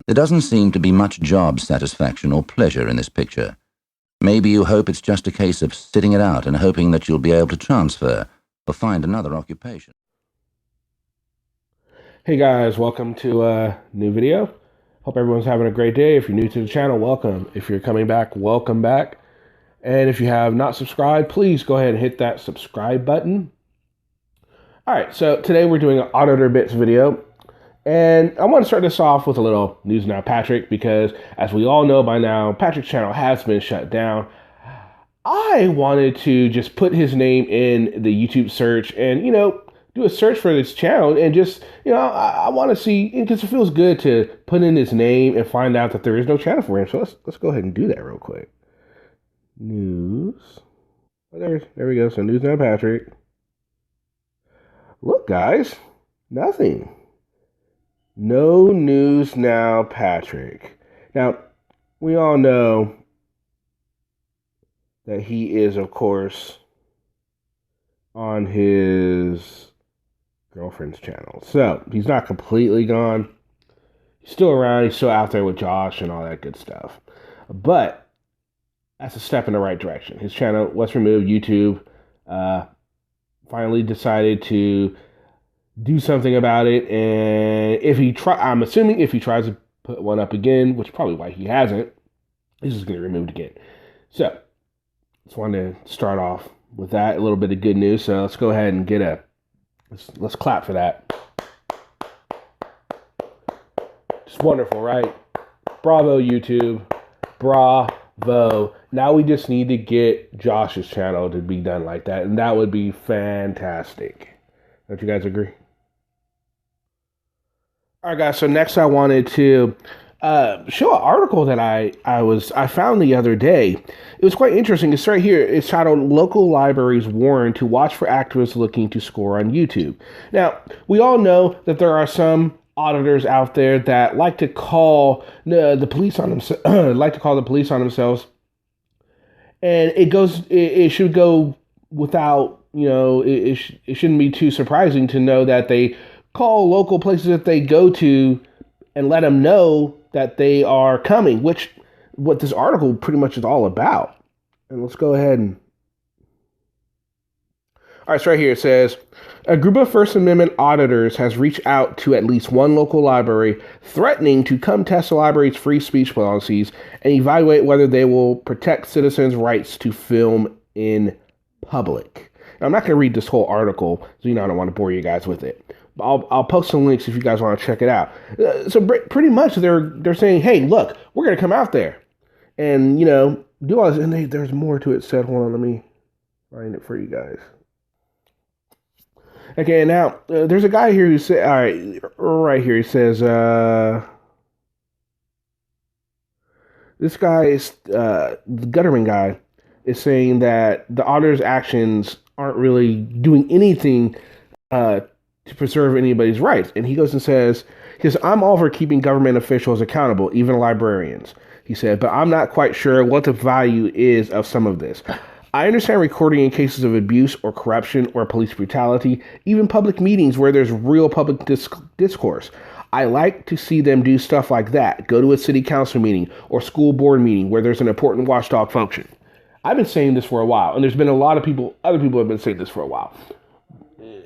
There doesn't seem to be much job satisfaction or pleasure in this picture. Maybe you hope it's just a case of sitting it out and hoping that you'll be able to transfer or find another occupation. Hey guys, welcome to a new video. Hope everyone's having a great day. If you're new to the channel, welcome. If you're coming back, welcome back. And if you have not subscribed, please go ahead and hit that subscribe button. All right, so today we're doing an Auditor Bits video. And I want to start this off with a little news now, Patrick, because as we all know by now, Patrick's channel has been shut down. I wanted to just put his name in the YouTube search and, do a search for this channel and just, I want to see, because it feels good to put in his name and find out that there is no channel for him. So let's go ahead and do that real quick. News. Oh, there we go. So News Now Patrick. Look, guys, nothing. No News Now Patrick. Now, we all know that he is, of course, on his girlfriend's channel. So he's not completely gone. He's still around. He's still out there with Josh and all that good stuff. But that's a step in the right direction. His channel was removed. YouTube finally decided to do something about it. And I'm assuming if he tries to put one up again, which is probably why he hasn't, he's just going to get removed again. So just wanted to start off with that, a little bit of good news. So let's go ahead and let's clap for that. Just wonderful, right? Bravo, YouTube. Bravo. Now we just need to get Josh's channel to be done like that, and that would be fantastic. Don't you guys agree? All right, guys. So next, I wanted to show an article that I found the other day. It was quite interesting. It's right here. It's titled "Local Libraries Warn to Watch for Activists Looking to Score on YouTube." Now, we all know that there are some auditors out there that like to call the police on themselves. Like to call the police on themselves, and it should go without. It shouldn't be too surprising to know that they call local places that they go to and let them know that they are coming, which what this article pretty much is all about. And let's go ahead and... All right, so right here it says, a group of First Amendment auditors has reached out to at least one local library, threatening to come test the library's free speech policies and evaluate whether they will protect citizens' rights to film in public. Now, I'm not going to read this whole article, so I don't want to bore you guys with it. I'll post some links if you guys want to check it out. So pretty much they're saying, hey, look, we're going to come out there and, do all this. And there's more to it said. Hold on, let me find it for you guys. Okay, now there's a guy here who said, all right here, he says, this guy is, the Gutterman guy is saying that the auditor's actions aren't really doing anything to preserve anybody's rights. And he goes and says, I'm all for keeping government officials accountable, even librarians, he said, but I'm not quite sure what the value is of some of this. I understand recording in cases of abuse or corruption or police brutality, even public meetings where there's real public discourse. I like to see them do stuff like that. Go to a city council meeting or school board meeting where there's an important watchdog function. I've been saying this for a while, and there's been a lot of other people have been saying this for a while.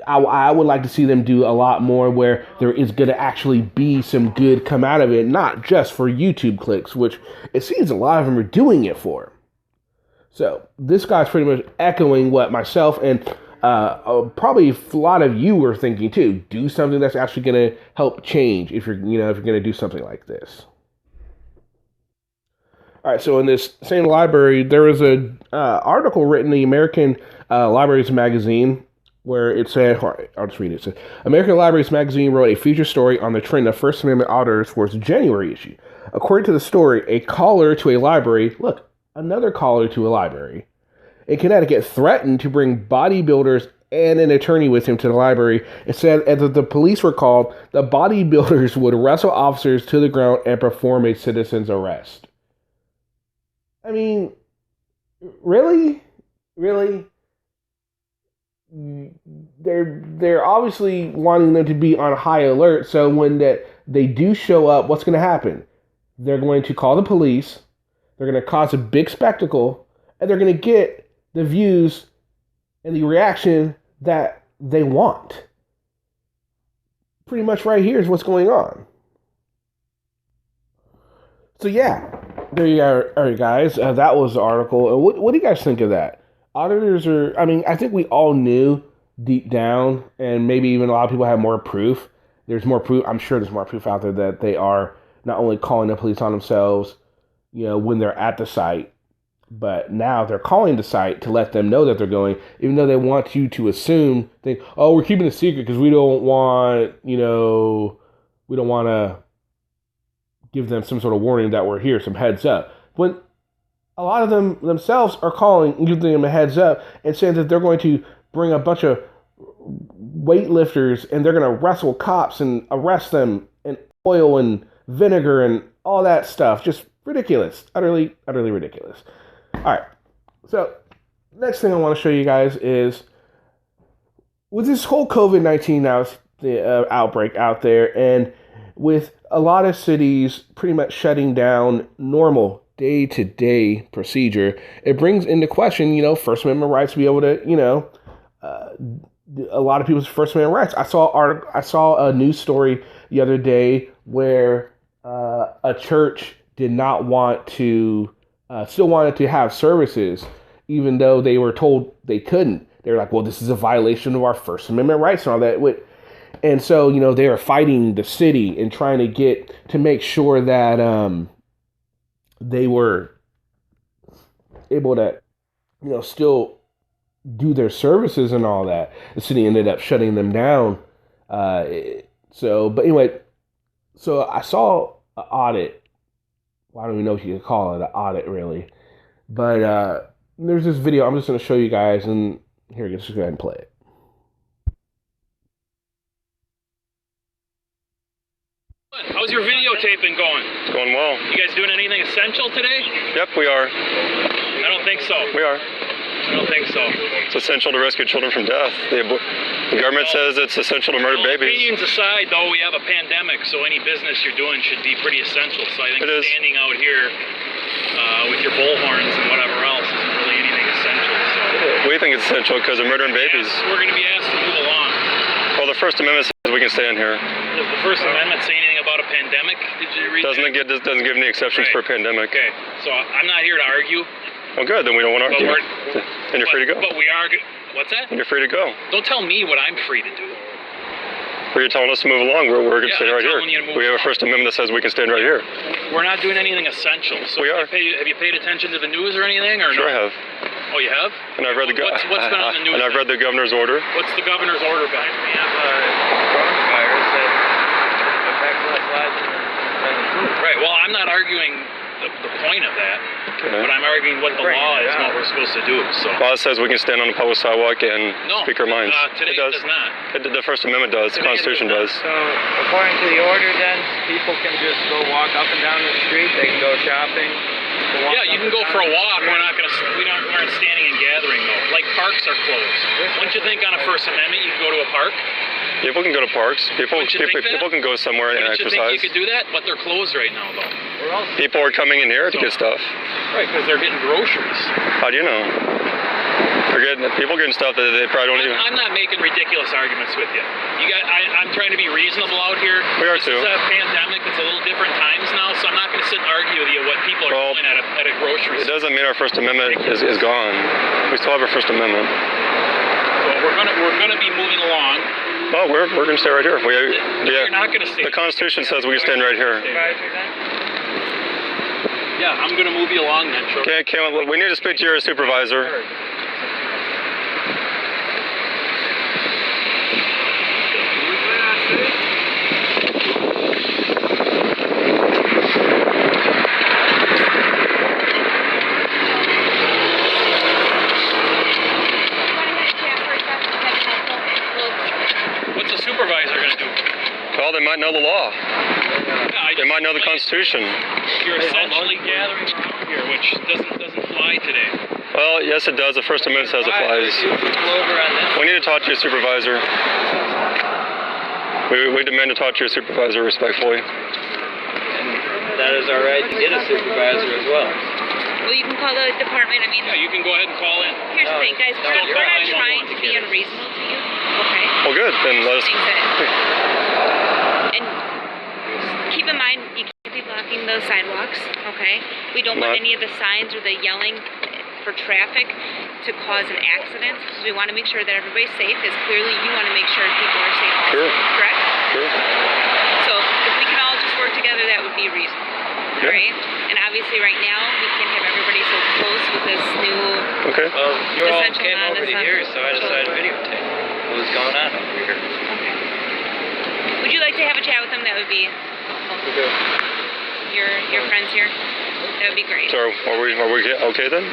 I would like to see them do a lot more where there is going to actually be some good come out of it, not just for YouTube clicks, which it seems a lot of them are doing it for. So this guy's pretty much echoing what myself and probably a lot of you were thinking too. Do something that's actually going to help change if you're going to do something like this. All right, so in this same library, there was an article written in the American Libraries Magazine where it said, I'll just read it. It said, American Libraries Magazine wrote a feature story on the trend of First Amendment auditors for its January issue. According to the story, a caller to a library, another caller to a library in Connecticut threatened to bring bodybuilders and an attorney with him to the library. It said that the police were called, the bodybuilders would wrestle officers to the ground and perform a citizen's arrest. I mean, really? Really? They're obviously wanting them to be on high alert, so when they do show up, what's going to happen? They're going to call the police. They're going to cause a big spectacle, and they're going to get the views and the reaction that they want. Pretty much right here is what's going on. So yeah, there you are, all right, guys. That was the article. What do you guys think of that? Auditors are, I think we all knew deep down, and maybe even a lot of people have more proof. There's more proof. I'm sure there's more proof out there that they are not only calling the police on themselves, when they're at the site, but now they're calling the site to let them know that they're going, even though they want you to assume, think, oh, we're keeping it secret because we don't want, we don't want to give them some sort of warning that we're here, some heads up. When a lot of them themselves are calling, giving them a heads up and saying that they're going to bring a bunch of weightlifters and they're going to wrestle cops and arrest them in oil and vinegar and all that stuff. Just ridiculous. Utterly ridiculous. All right. So next thing I want to show you guys is with this whole COVID-19 now, the outbreak out there, and with a lot of cities pretty much shutting down normal day-to-day procedure, it brings into question, First Amendment rights to be able to, a lot of people's First Amendment rights. I saw a news story the other day where a church did not want to, still wanted to have services, even though they were told they couldn't. They were like, well, this is a violation of our First Amendment rights and all that. And so, they are fighting the city and trying to make sure that they were able to, still do their services and all that. The city ended up shutting them down. But anyway, so I saw an audit. Well, I don't even know if you could call it an audit, really. But there's this video. I'm just going to show you guys, and here, just go ahead and play it. How's your videotaping going? It's going well. You guys doing anything essential today? Yep, we are. I don't think so. We are. I don't think so. It's essential to rescue children from death. The government says it's essential to murder babies. Opinions aside, though, we have a pandemic, so any business you're doing should be pretty essential. So I think standing out here with your bullhorns and whatever else isn't really anything essential. So we think it's essential because they're murdering babies. We're going to be asked to move along. Well, the First Amendment says we can stand here. Does the First Amendment say anything about a pandemic? Did you read doesn't give any exceptions for a pandemic. Okay, so I'm not here to argue. Well, good. Then we don't want to argue. And you're free to go. But we are. What's that? And you're free to go. Don't tell me what I'm free to do. Well, you're telling us to move along. We're going to stay right here. We have a First Amendment that says we can stand right here. We're not doing anything essential. So we are. Have you paid attention to the news or anything? Or sure, no? I have. Oh, you have? And I've read what's been on the news? And I've read the governor's order. What's the governor's order been? We have coronavirus that affects less lives than the flu. Right. Well, I'm not arguing the point of that, but I'm arguing what the law is and what we're supposed to do. So law says we can stand on the public sidewalk and speak our minds. Today it does not. The First Amendment does. The Constitution does. So according to the order, then people can just go walk up and down the street. They can go shopping. Yeah, you can go for a walk. We aren't standing and gathering though. Like parks are closed. Wouldn't you think on a First Amendment you could go to a park? People can go to parks. People can go somewhere and exercise. Wouldn't you think you could do that? But they're closed right now though. People are coming in here to get stuff. Right, because they're getting groceries. How do you know? People getting stuff that they probably don't even. I'm not making ridiculous arguments with you. I'm trying to be reasonable out here. We are too. It's a pandemic. It's a little different times now, so I'm not going to sit and argue with you what people are doing at a grocery store. It doesn't mean our First Amendment is gone. We still have our First Amendment. So we're gonna be moving along. Oh, we're gonna stay right here. You're not gonna stay. The Constitution says we can stand right here. Yeah, I'm gonna move you along then. Sure. Okay, we need to speak to your supervisor. What's the supervisor gonna do? Well, they might know the law. They might know the Constitution. You're essentially gathering around here, which doesn't fly today. Well, yes, it does. The First Amendment says it flies. We need to talk to your supervisor. We demand to talk to your supervisor respectfully. And that is our right to get a supervisor as well. Well, you can call the department. I mean, Yeah, you can go ahead and call in. here's the thing, guys. no, We're you're not right. trying to be unreasonable to you, okay? Well, good. Then let us. Things that, and keep in mind, you can't be blocking those sidewalks, okay? We don't want any of the signs or the yelling for traffic to cause an accident. Because we want to make sure that everybody's safe. As clearly, you want to make sure people are safe also, Sure. correct? Sure. So if we can all just work together, that would be reasonable. Yeah. Right? And obviously right now we can't have everybody so close with this new Okay. Well, you all Essential, came over to non-essential. here, so I decided to videotape what was going on over here. Okay. Would you like to have a chat with them? That would be helpful. Your friends here? That would be great. So are we okay then?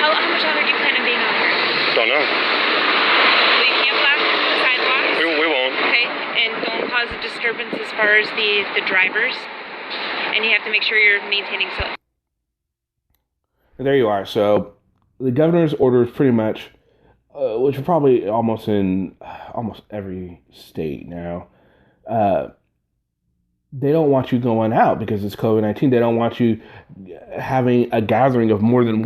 How much longer do you plan on being out here? Don't know. Well, you can't block the sidewalks. We won't. Okay, and don't cause a disturbance as far as the drivers. And you have to make sure you're maintaining so. There you are. So the governor's orders pretty much, which are probably almost in almost every state now, they don't want you going out because it's COVID-19. They don't want you having a gathering of more than,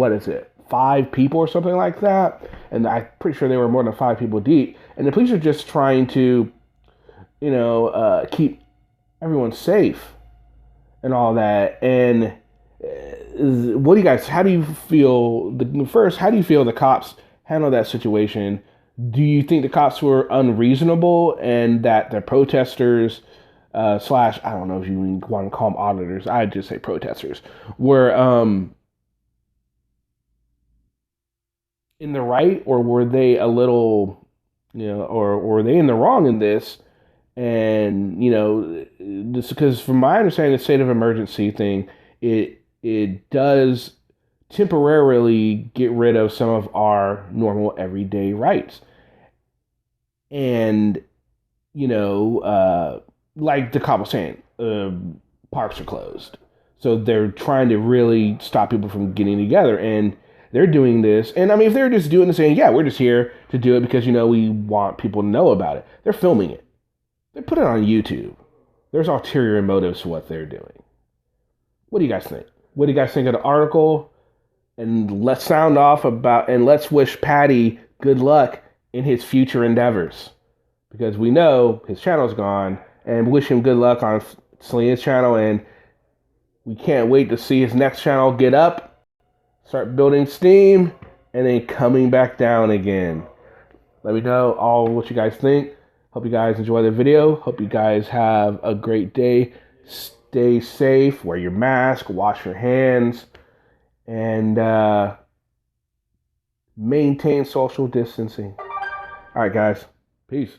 5 people or something like that. And I'm pretty sure they were more than 5 people deep. And the police are just trying to, keep everyone safe and all that. And what do you guys, how do you feel, how do you feel the cops handle that situation? Do you think the cops were unreasonable and that the protesters, slash, I don't know if you want to call them auditors, I'd just say protesters, were in the right, or were they a little, or were they in the wrong in this? And, just because from my understanding, the state of emergency thing, it does temporarily get rid of some of our normal everyday rights. And, like the cop was saying, parks are closed. So they're trying to really stop people from getting together. And they're doing this. And I mean, if they're just doing this saying, yeah, we're just here to do it because, we want people to know about it. They're filming it. They put it on YouTube. There's ulterior motives to what they're doing. What do you guys think? What do you guys think of the article? And let's sound off and let's wish Patty good luck in his future endeavors. Because we know his channel's gone, and wish him good luck on Selena's channel. And we can't wait to see his next channel get up, start building steam, and then coming back down again. Let me know all what you guys think. Hope you guys enjoy the video. Hope you guys have a great day. Stay safe. Wear your mask. Wash your hands. And maintain social distancing. All right, guys. Peace.